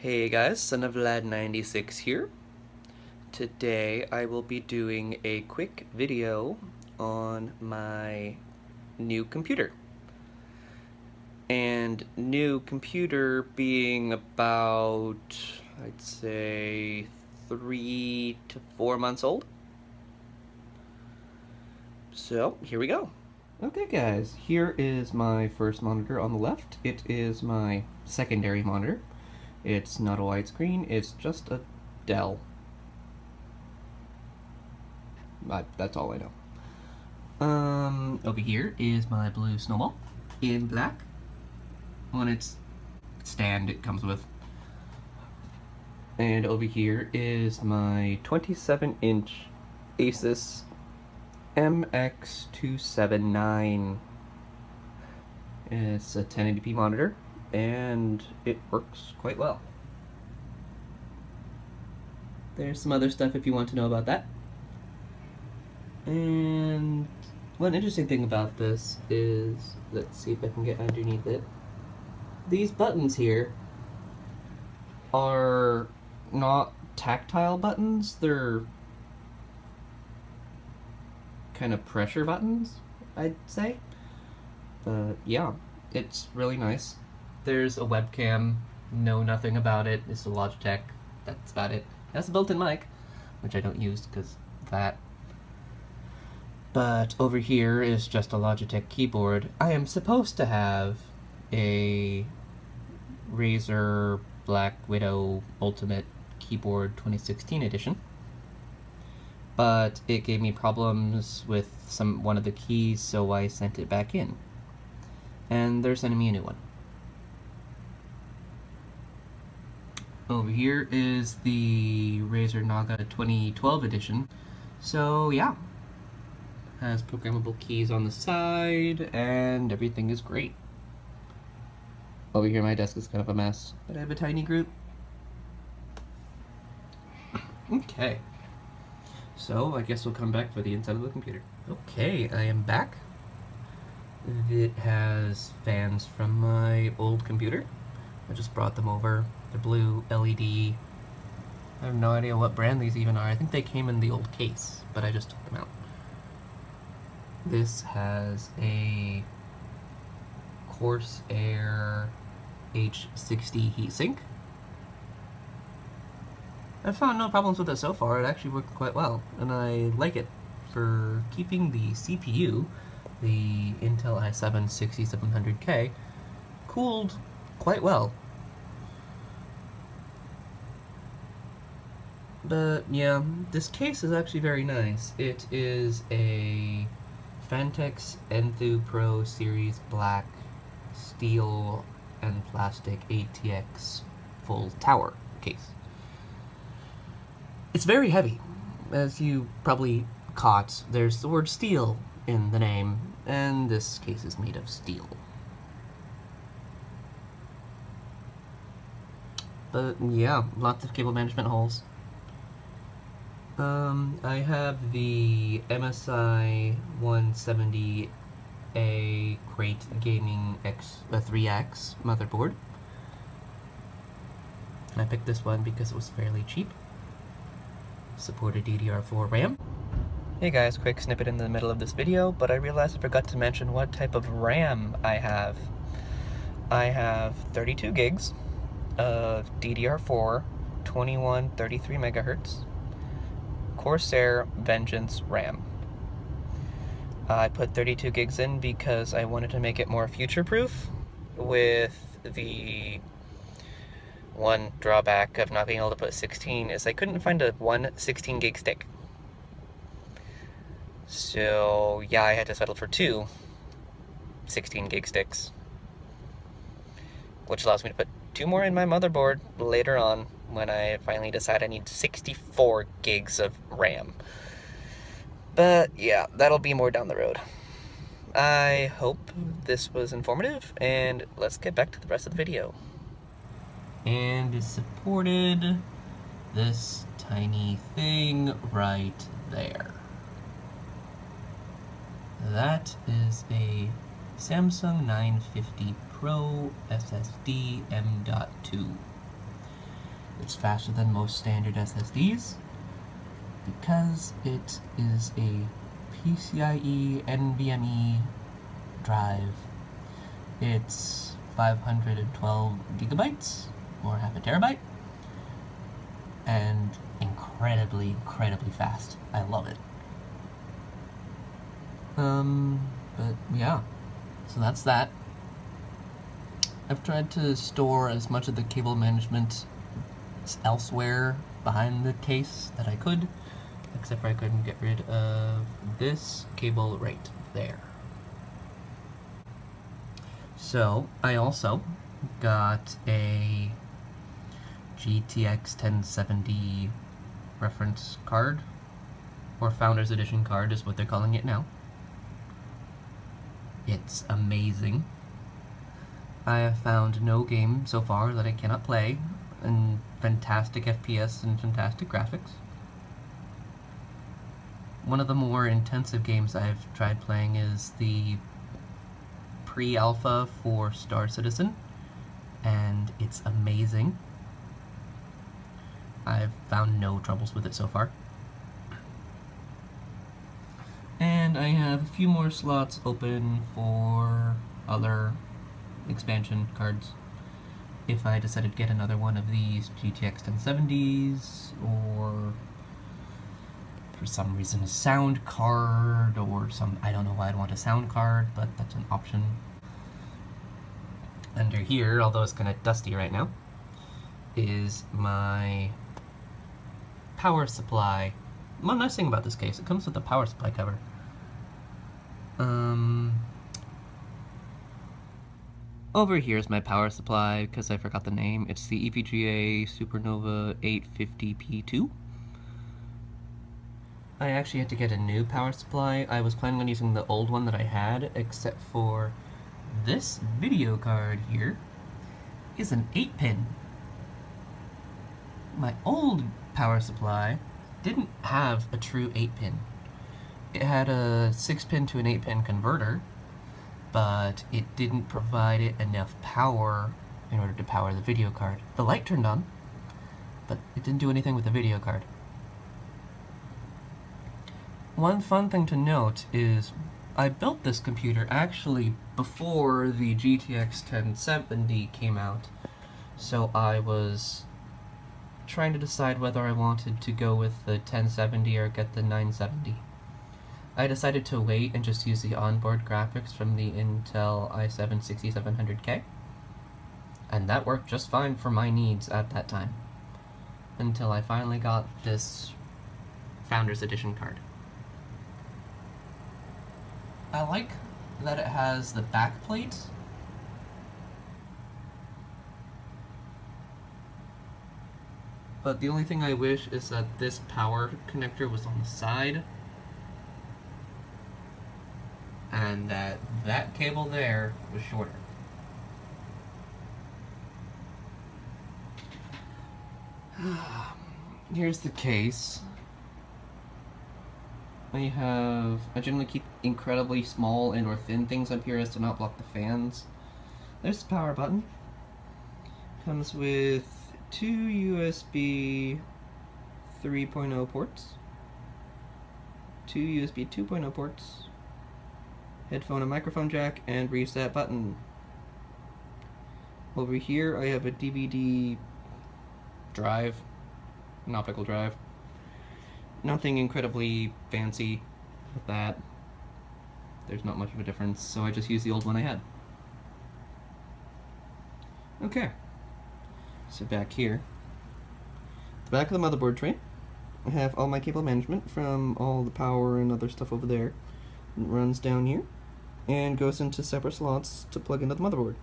Hey guys, son of Lad96 here. Today I will be doing a quick video on my new computer. And new computer being about, I'd say, 3 to 4 months old. So, here we go. Okay guys, here is my first monitor on the left. It is my secondary monitor. It's not a widescreen, it's just a Dell. That's all I know. Over here is my blue Snowball in black. On its stand it comes with. And over here is my 27-inch ASUS MX279. It's a 1080p monitor, and it works quite well. There's some other stuff if you want to know about that. And one interesting thing about this is, let's see if I can get underneath it. These buttons here are not tactile buttons, they're kind of pressure buttons, I'd say. But yeah, it's really nice. There's a webcam, know nothing about it, it's a Logitech, that's about it. It has a built-in mic, which I don't use because of that. But over here is just a Logitech keyboard. I am supposed to have a Razer BlackWidow Ultimate Keyboard 2016 edition, but it gave me problems with one of the keys, so I sent it back in. And they're sending me a new one. Over here is the Razer Naga 2012 edition. So yeah, has programmable keys on the side, and everything is great. Over here my desk is kind of a mess, but I have a tiny group. Okay, so I guess we'll come back for the inside of the computer. Okay, I am back. It has fans from my old computer. I just brought them over. They're blue LED. I have no idea what brand these even are. I think they came in the old case, but I just took them out. This has a Corsair H60 heatsink. I've found no problems with it so far. It actually worked quite well, and I like it for keeping the CPU, the Intel i7 6700K, cooled quite well. But yeah, this case is actually very nice. It is a Phanteks Enthoo Pro Series Black steel and plastic ATX full tower case. It's very heavy. As you probably caught, there's the word steel in the name, and this case is made of steel. But yeah, lots of cable management holes. I have the MSI 170A Krait Gaming 3X motherboard. I picked this one because it was fairly cheap. Supported DDR4 RAM. Hey guys, quick snippet in the middle of this video, but I realized I forgot to mention what type of RAM I have. I have 32 gigs of DDR4 2133 megahertz Corsair Vengeance RAM. I put 32 gigs in because I wanted to make it more future-proof, with the one drawback of not being able to put 16 is I couldn't find a 16 gig stick. So yeah, I had to settle for 2 16 gig sticks, which allows me to put 2 more in my motherboard later on when I finally decide I need 64 gigs of RAM. But yeah, that'll be more down the road. I hope this was informative, and let's get back to the rest of the video. And it supported this tiny thing right there. That is a Samsung 950 Pro SSD M.2. it's faster than most standard SSDs because it is a PCIe NVMe drive. It's 512 gigabytes, or half a terabyte, and incredibly fast. I love it. But yeah, so that's that. I've tried to store as much of the cable management elsewhere behind the case that I could, except for I couldn't get rid of this cable right there. So, I also got a GTX 1070 reference card, or Founders Edition card is what they're calling it now. It's amazing. I have found no game so far that I cannot play, and fantastic FPS and fantastic graphics. One of the more intensive games I've tried playing is the pre-alpha for Star Citizen, and it's amazing. I've found no troubles with it so far. And I have a few more slots open for other expansion cards. If I decided to get another one of these GTX 1070s, or for some reason a sound card, or I don't know why I'd want a sound card, but that's an option. Under here, although it's kind of dusty right now, is my power supply. One nice thing about this case, it comes with a power supply cover. Over here is my power supply, because I forgot the name. It's the EVGA SuperNOVA 850p2. I actually had to get a new power supply. I was planning on using the old one that I had, except for this video card here is an 8-pin. My old power supply didn't have a true 8-pin. It had a 6-pin to an 8-pin converter, but it didn't provide it enough power in order to power the video card. The light turned on, but it didn't do anything with the video card. One fun thing to note is I built this computer actually before the GTX 1070 came out, so I was trying to decide whether I wanted to go with the 1070 or get the 970. I decided to wait and just use the onboard graphics from the Intel i7-6700K, and that worked just fine for my needs at that time, until I finally got this Founders Edition card. I like that it has the back plate, but the only thing I wish is that this power connector was on the side, and that cable there was shorter. Here's the case. I generally keep incredibly small and or thin things up here as to not block the fans. There's the power button. Comes with 2 USB 3.0 ports, 2 USB 2.0 ports, headphone and microphone jack, and reset button. Over here I have a DVD drive, an optical drive. Nothing incredibly fancy with that. There's not much of a difference, so I just use the old one I had. Okay, so back here, the back of the motherboard tray, I have all my cable management from all the power and other stuff over there. It runs down here and goes into separate slots to plug into the motherboard.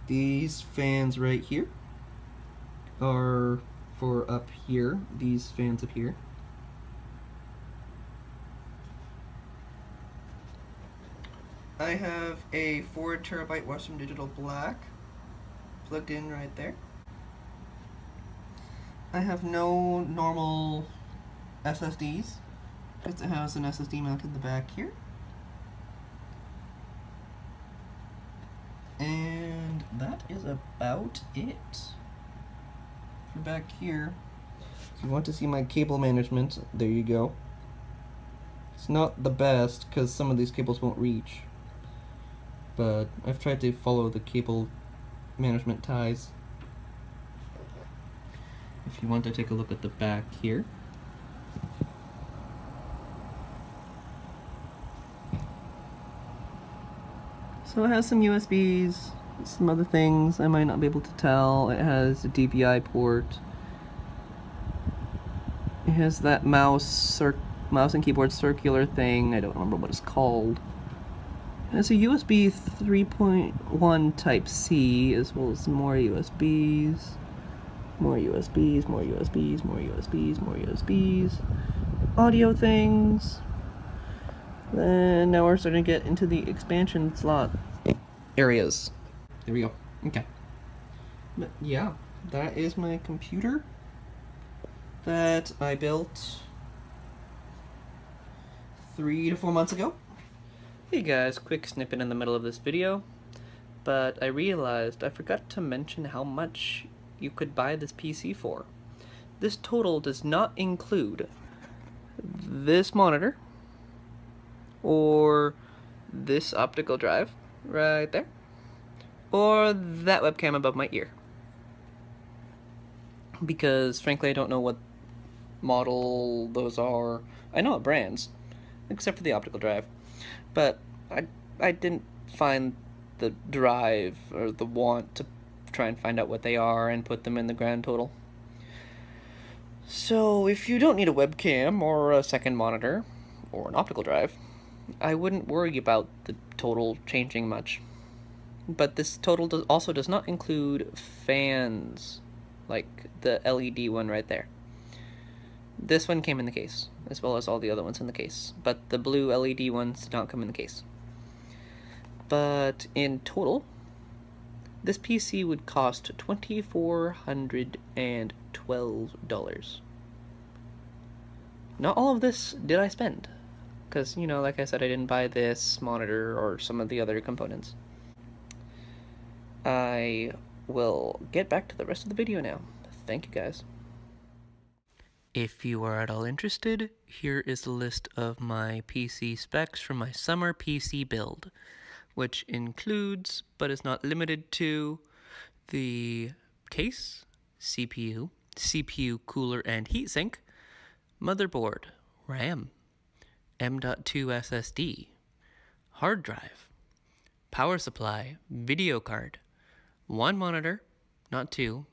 These fans right here are for up here, these fans up here. I have a 4 terabyte Western Digital Black plugged in right there. I have no normal SSDs, because it has an SSD mounted in the back here. And that is about it. you're back here, if you want to see my cable management, there you go. It's not the best because some of these cables won't reach, but I've tried to follow the cable management ties. If you want to take a look at the back here. So it has some USBs, some other things I might not be able to tell. It has a DPI port. It has that mouse and keyboard circular thing. I don't remember what it's called. It has a USB 3.1 Type-C, as well as more USBs. More USBs, more USBs, more USBs, more USBs. Audio things. Then now we're starting to get into the expansion slot areas. There we go. Okay. But yeah, that is my computer that I built 3 to 4 months ago. Hey guys, quick snippet in the middle of this video, but I realized I forgot to mention how much you could buy this PC for. This total does not include this monitor, or this optical drive right there, or that webcam above my ear. Because frankly I don't know what model those are. I know what brands, except for the optical drive, but I didn't find the drive or the want to try and find out what they are and put them in the grand total. So if you don't need a webcam or a second monitor or an optical drive, I wouldn't worry about the total changing much. But this total also does not include fans, like the LED one right there. This one came in the case, as well as all the other ones in the case, but the blue LED ones did not come in the case. But in total, this PC would cost $2,412. Not all of this did I spend, because, you know, like I said, I didn't buy this monitor or some of the other components. I will get back to the rest of the video now. Thank you guys. If you are at all interested, here is a list of my PC specs for my summer PC build, which includes, but is not limited to, the case, CPU, CPU cooler and heatsink, motherboard, RAM, M.2 SSD, hard drive, power supply, video card, 1 monitor, not 2,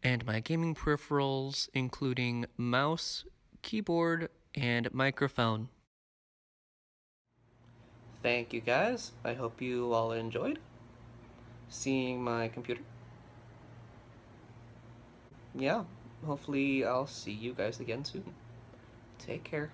and my gaming peripherals, including mouse, keyboard, and microphone. Thank you guys. I hope you all enjoyed seeing my computer. Yeah, hopefully I'll see you guys again soon. Take care.